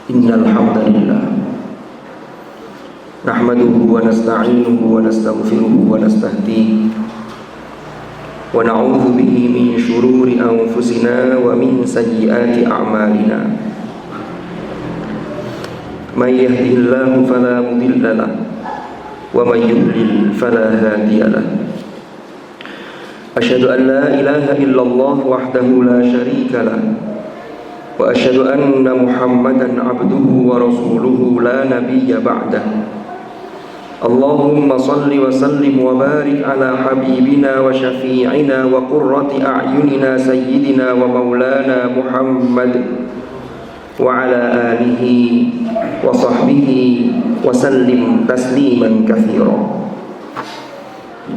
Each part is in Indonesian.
Innal hamdalillah nahmaduhu wa nasta'inuhu wa nastaghfiruhu wa nastahdihi wa na'udzu bihi min shururi anfusina wa min sayyiati a'malina. May yahdihillahu fala mudilla lahu wa may yudlil fala hadiya lahu. Asyhadu an la ilaha illallah wahdahu la syarika lahu wa asyhadu anna Muhammadan abduhu wa rasuluhu la nabiyya ba'dah. Allahumma salli wa sallim wa barik ala habibina wa syafi'ina wa qurrati a'yunina sayyidina wa maulana Muhammad wa ala alihi wa sahbihi wa sallim tasliman katsira.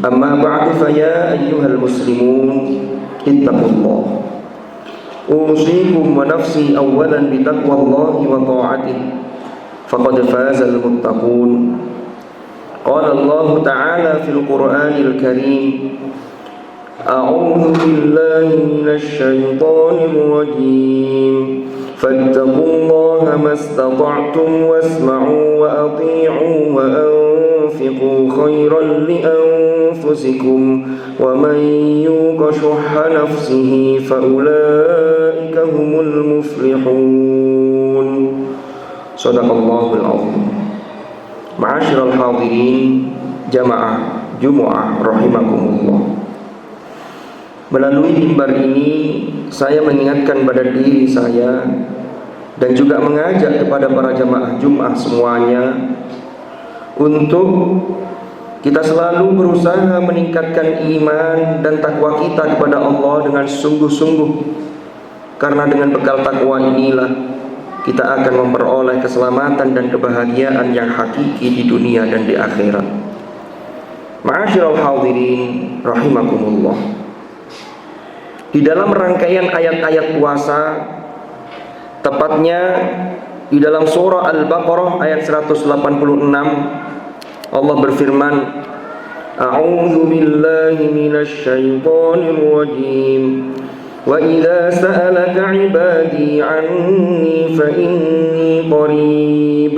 Amma ba'du, fa ya ayyuhal muslimun ittaqullah. Usikum wa nafsi awalan bi taqwallahi wa ta'atihi faqad fazal muttaqun. Qala Allah ta'ala fil Qur'anil Karim, a'udzu billahi minasy syaithanir rajim. Fattaqullaha mastata'tum wasma'u wa athi'u wa anfiqu khairan li anfusikum wa man yuqa shuhha nafsihi fa ulaika humul muflihun. Shadaqallahul azim. Ma'asyiral hadirin jamaah Jumu'ah rahimakumullah. Melalui mimbar ini saya mengingatkan pada diri saya dan juga mengajak kepada para jamaah Jum'ah semuanya untuk kita selalu berusaha meningkatkan iman dan takwa kita kepada Allah dengan sungguh-sungguh, karena dengan bekal takwa inilah kita akan memperoleh keselamatan dan kebahagiaan yang hakiki di dunia dan di akhirat. Ma'asyiral hadirin rahimakumullah. Di dalam rangkaian ayat-ayat puasa, tepatnya di dalam surah Al-Baqarah ayat 186, Allah berfirman, a'udzu billahi minasy syaithanir rajim. Wa idza sa'alaka 'ibadi 'anni fa inni qarib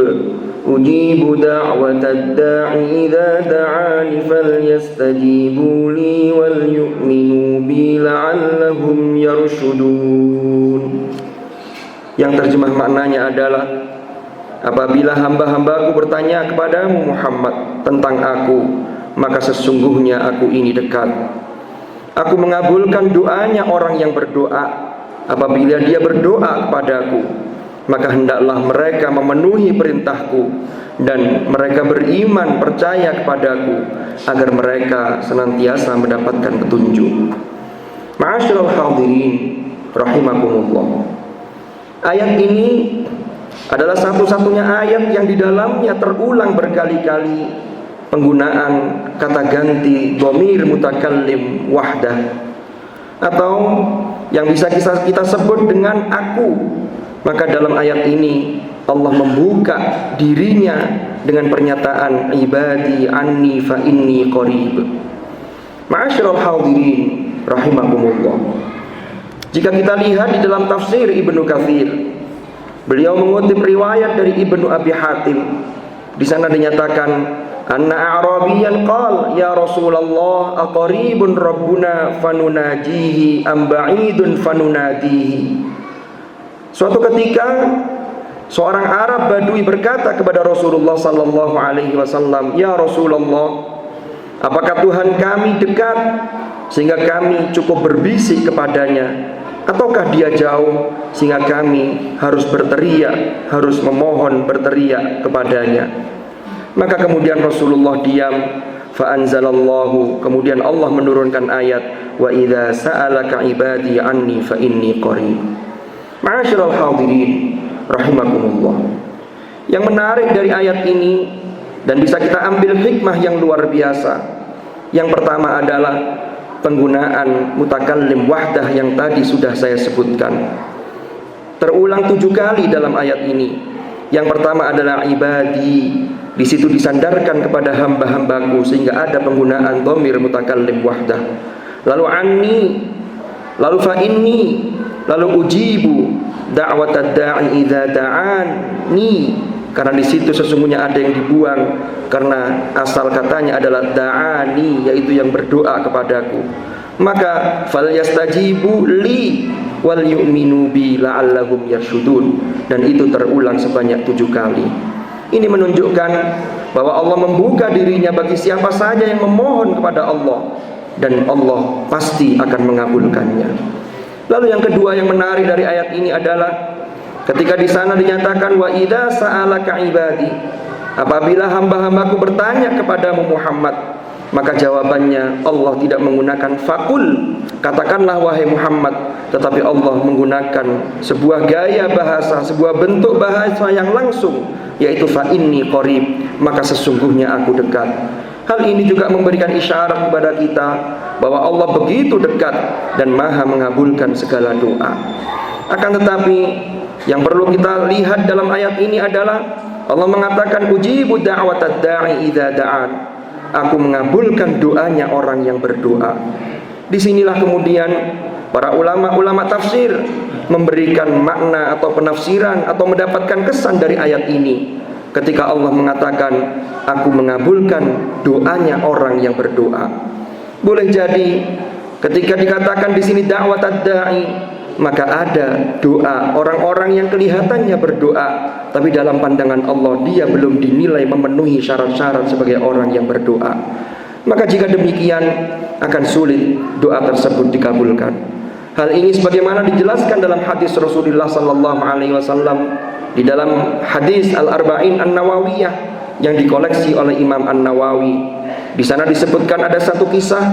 ujibu da'watad da'i idza da'ani falyastajibu li wal yu'minu bi la'allahum yarshudun. Yang terjemah maknanya adalah, apabila hamba-hambaku bertanya kepadamu Muhammad tentang aku, maka sesungguhnya aku ini dekat. Aku mengabulkan doanya orang yang berdoa. Apabila dia berdoa kepadaku, maka hendaklah mereka memenuhi perintahku dan mereka beriman percaya kepadaku agar mereka senantiasa mendapatkan petunjuk. Ma'asyiral hadirin rahimakumullah. Ayat ini adalah satu-satunya ayat yang di dalamnya terulang berkali-kali penggunaan kata ganti dhamir mutakallim wahdah, atau yang bisa kita sebut dengan aku. Maka dalam ayat ini Allah membuka dirinya dengan pernyataan ibadi anni fa inni qarib. Ma'asyiral hadirin rahimakumullah. Jika kita lihat di dalam tafsir Ibnu Katsir, beliau mengutip riwayat dari Ibnu Abi Hatim. Di sana dinyatakan, anna a'rabiyan qala ya Rasulullah aqaribun rabbuna fanunajihi am ba'idun fanunadihi. Suatu ketika seorang Arab Badui berkata kepada Rasulullah sallallahu alaihi wasallam, ya Rasulullah, apakah Tuhan kami dekat sehingga kami cukup berbisik kepadanya, ataukah dia jauh sehingga kami harus berteriak, harus memohon berteriak kepadanya? Maka kemudian Rasulullah diam. Fa'anzalallahu, kemudian Allah menurunkan ayat, wa idza sa'alaka ibadi anni fa inni qarib. Ma'asyiral hadirin rahimakumullah. Yang menarik dari ayat ini dan bisa kita ambil hikmah yang luar biasa, yang pertama adalah penggunaan mutakallim wahdah yang tadi sudah saya sebutkan. Terulang 7 kali dalam ayat ini. Yang pertama adalah ibadi. Di situ disandarkan kepada hamba-hambaku sehingga ada penggunaan dhamir mutakallim wahdah. Lalu anni, lalu fa inni, lalu ujibu, da'watad da'i idza da'ani, karena di situ sesungguhnya ada yang dibuang karena asal katanya adalah da'ani, yaitu yang berdoa kepadaku. Maka falyastajibu li wal yu'minu bi la'allahum yarsyudun, dan itu terulang sebanyak 7 kali. Ini menunjukkan bahwa Allah membuka dirinya bagi siapa saja yang memohon kepada Allah, dan Allah pasti akan mengabulkannya. Lalu yang kedua yang menarik dari ayat ini adalah ketika di sana dinyatakan wa idza sa'alaka ibadi, apabila hamba-hambaku bertanya kepadamu Muhammad, maka jawabannya Allah tidak menggunakan fakul, katakanlah wahai Muhammad, tetapi Allah menggunakan sebuah gaya bahasa, sebuah bentuk bahasa yang langsung, yaitu fa inni qarib, maka sesungguhnya aku dekat. Hal ini juga memberikan isyarat kepada kita bahwa Allah begitu dekat dan maha mengabulkan segala doa. Akan tetapi yang perlu kita lihat dalam ayat ini adalah Allah mengatakan ujibu da'watad da'i idza da'an, aku mengabulkan doanya orang yang berdoa. Disinilah kemudian para ulama tafsir memberikan makna atau penafsiran atau mendapatkan kesan dari ayat ini. Ketika Allah mengatakan aku mengabulkan doanya orang yang berdoa, boleh jadi ketika dikatakan di sini da'watad da'i, maka ada doa orang-orang yang kelihatannya berdoa, tapi dalam pandangan Allah dia belum dinilai memenuhi syarat-syarat sebagai orang yang berdoa. Maka jika demikian akan sulit doa tersebut dikabulkan. Hal ini sebagaimana dijelaskan dalam hadis Rasulullah sallallahu alaihi wasallam, di dalam hadis Al-Arba'in An-Nawawiyah yang dikoleksi oleh Imam An-Nawawi. Di sana disebutkan ada satu kisah,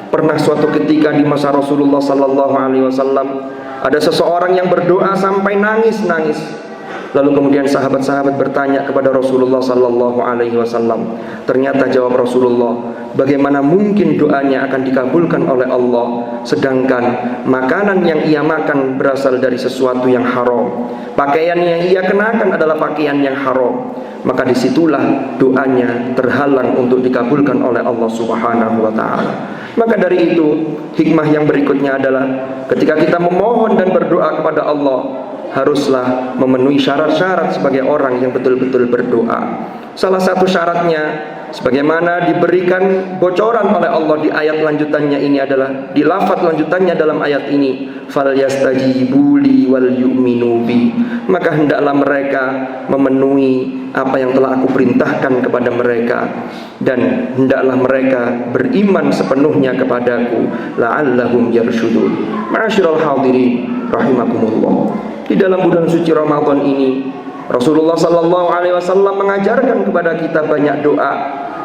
pernah suatu ketika di masa Rasulullah sallallahu alaihi wasallam ada seseorang yang berdoa sampai nangis-nangis. Lalu kemudian sahabat-sahabat bertanya kepada Rasulullah sallallahu alaihi wasallam. Ternyata jawab Rasulullah, bagaimana mungkin doanya akan dikabulkan oleh Allah sedangkan makanan yang ia makan berasal dari sesuatu yang haram, pakaian yang ia kenakan adalah pakaian yang haram. Maka disitulah doanya terhalang untuk dikabulkan oleh Allah Subhanahu wa ta'ala. Maka dari itu hikmah yang berikutnya adalah ketika kita memohon dan berdoa kepada Allah, haruslah memenuhi syarat-syarat sebagai orang yang betul-betul berdoa. Salah satu syaratnya sebagaimana diberikan bocoran oleh Allah di ayat lanjutannya ini adalah, di lafaz lanjutannya dalam ayat ini, falyastajibu li wal yu'minu bi, maka hendaklah mereka memenuhi apa yang telah aku perintahkan kepada mereka, dan hendaklah mereka beriman sepenuhnya kepadaku, la'allahum yarsyudun. Ma'asyiral hadirin rahimakumullah. Di dalam bulan suci Ramadan ini Rasulullah sallallahu alaihi wasallam mengajarkan kepada kita banyak doa,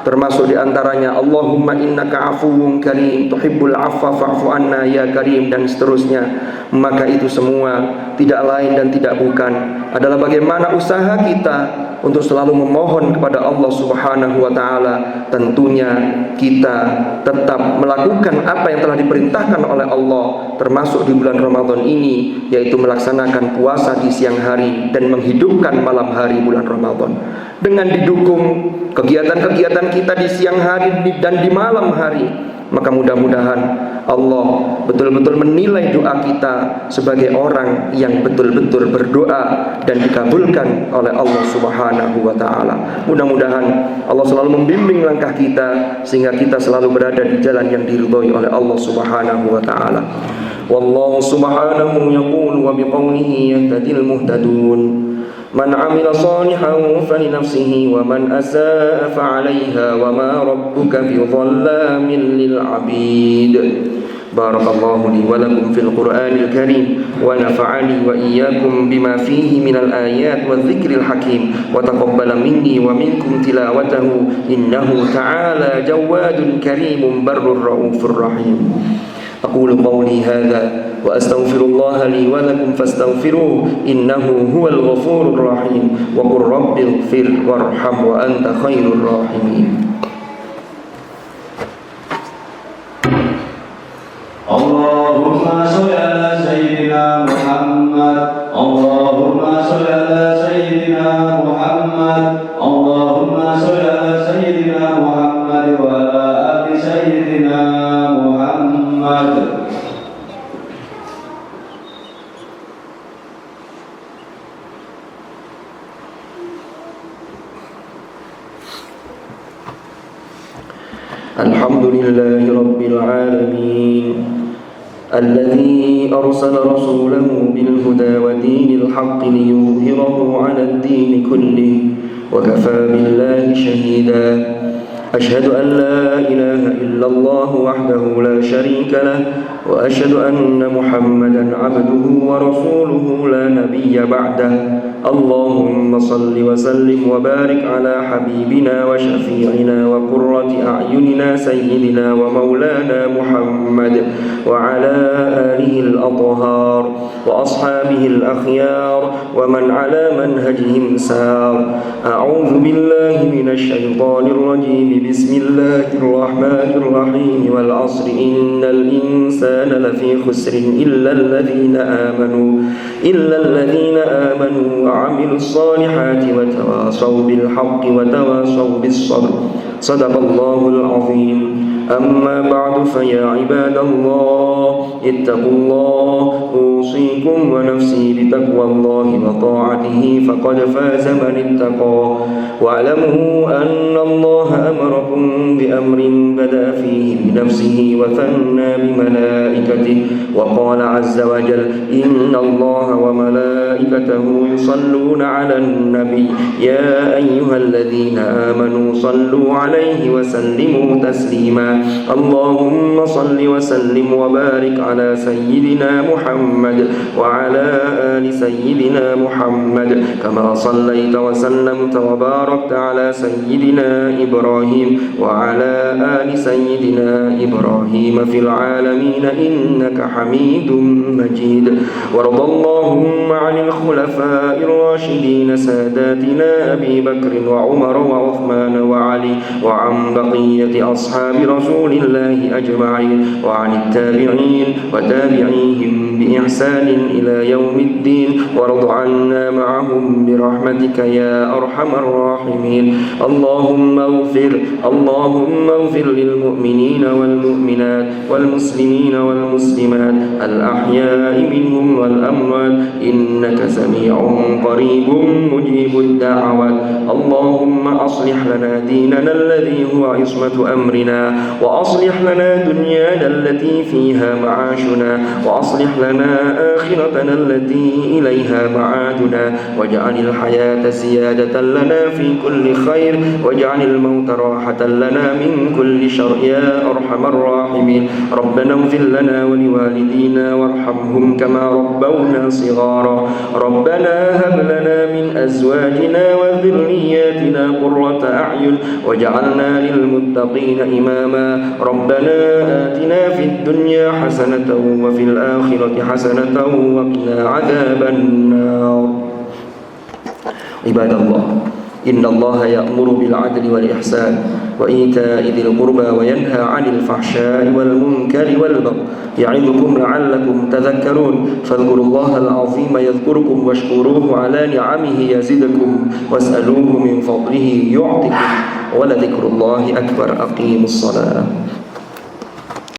termasuk diantaranya Allahumma innaka afuwun karim tuhibbul afwa fa'fu anna ya karim, dan seterusnya. Maka itu semua tidak lain dan tidak bukan adalah bagaimana usaha kita untuk selalu memohon kepada Allah Subhanahu wa ta'ala. Tentunya kita tetap melakukan apa yang telah diperintahkan oleh Allah, termasuk di bulan Ramadan ini, yaitu melaksanakan puasa di siang hari dan menghidupkan malam hari bulan Ramadan. Dengan didukung kegiatan-kegiatan kita di siang hari dan di malam hari, maka mudah-mudahan Allah betul-betul menilai doa kita sebagai orang yang betul-betul berdoa dan dikabulkan oleh Allah Subhanahu wa ta'ala. Mudah-mudahan Allah selalu membimbing langkah kita sehingga kita selalu berada di jalan yang diridhai oleh Allah Subhanahu wa ta'ala. Wallahu subhanahu yaqulu wa biqawlihi yahtadil muhtadun. Man amila salihan falinafsihi wa man asaa fa'alaiha wa ma rabbuka bidhallamin lil 'abid. Barakallahu li wa lakum fil Qur'anil Karim wa nafa'ani wa iyyakum bima fihi minal ayat wa dzikril hakim wa taqabbala minni wa minkum tilawatahu innahu ta'ala jawadun karimun barrur raufur rahim. أقول قولي هذا وأستغفر الله لي ولكم فاستغفروه إنه هو الغفور الرحيم وقل رب اغفر وارحم وأنت خير الراحمين. اللهم صل على سيدنا محمد اللهم صل على سيدنا محمد اللهم صل على سيدنا محمد وعلى آل سيدنا محمد. الحمد لله رب العالمين الذي أرسل رسوله بالهدى ودين الحق ليظهره على الدين كله وكفى بالله شهيدا أشهد أن لا إله إلا الله وحده لا شريك له وأشهد أن محمدا عبده ورسوله لا نبي بعده اللهم صل وسلم وبارك على حبيبنا وشفيعنا وقرة أعيننا سيدنا ومولانا محمد وعلى آله الأطهار وأصحابه الأخيار ومن على منهجهم سار أعوذ بالله من الشيطان الرجيم بسم الله الرحمن الرحيم والعصر إن الإنسان لفي خسر إلا الذين آمنوا وعملوا الصالحات وتواصوا بالحق وتواصوا بالصبر صدق الله العظيم أما بعد فيا عباد الله اتقوا الله أوصيكم ونفسي بتقوى الله وطاعته فقد فاز من اتقى واعلموا أن الله أمركم بأمر بدأ فيه بنفسه وثنى بملائكته وقال عز وجل إن الله وملائكته يصلون على النبي يا أيها الذين آمنوا صلوا عليه وسلموا تسليما اللهم صل وسلم وبارك على سيدنا محمد وعلى آل سيدنا محمد كما صليت وسلمت وباركت على سيدنا إبراهيم وعلى آل سيدنا إبراهيم في العالمين إنك حميد مجيد وارض اللهم عن الخلفاء الراشدين ساداتنا أبي بكر وعمر وعثمان وعلي وعن بقية أصحاب رسول الله أجمعين وعن التابعين وتابعيهم بإحسان إلى يوم الدين وارض عنا معهم برحمتك يا أرحم الراحمين اللهم اغفر للمؤمنين والمؤمنات والمسلمين والمسلمات الأحياء منهم والأموات إنك سميع قريب مجيب الدعوات اللهم أصلح لنا ديننا الذي هو عصمة أمرنا وأصلح لنا دنيانا التي فيها معاشنا وأصلح لنا آخرتنا التي إليها معادنا واجعل الحياة سيادة لنا في كل خير واجعل الموت راحة لنا من كل شر يا أرحم الراحمين ربنا اغفر لنا ولوالدينا وارحمهم كما ربونا صغارا ربنا هب لنا من أزواجنا وذرياتنا قرة أعين واجعلنا للمتقين إماما ربنا آتنا في الدنيا حسنة وفي الآخرة حسنة وقنا عذاب النار عباد الله إن الله يأمر بالعدل والإحسان وإيتاء ذي القربى وينهى عن الفحشاء والمنكر والبغي يعظكم لعلكم تذكرون فاذكروا الله العظيم يذكركم واشكروه على نعمه يزدكم واسألوه من فضله يعطكم ولذكر الله أكبر أقيموا الصلاة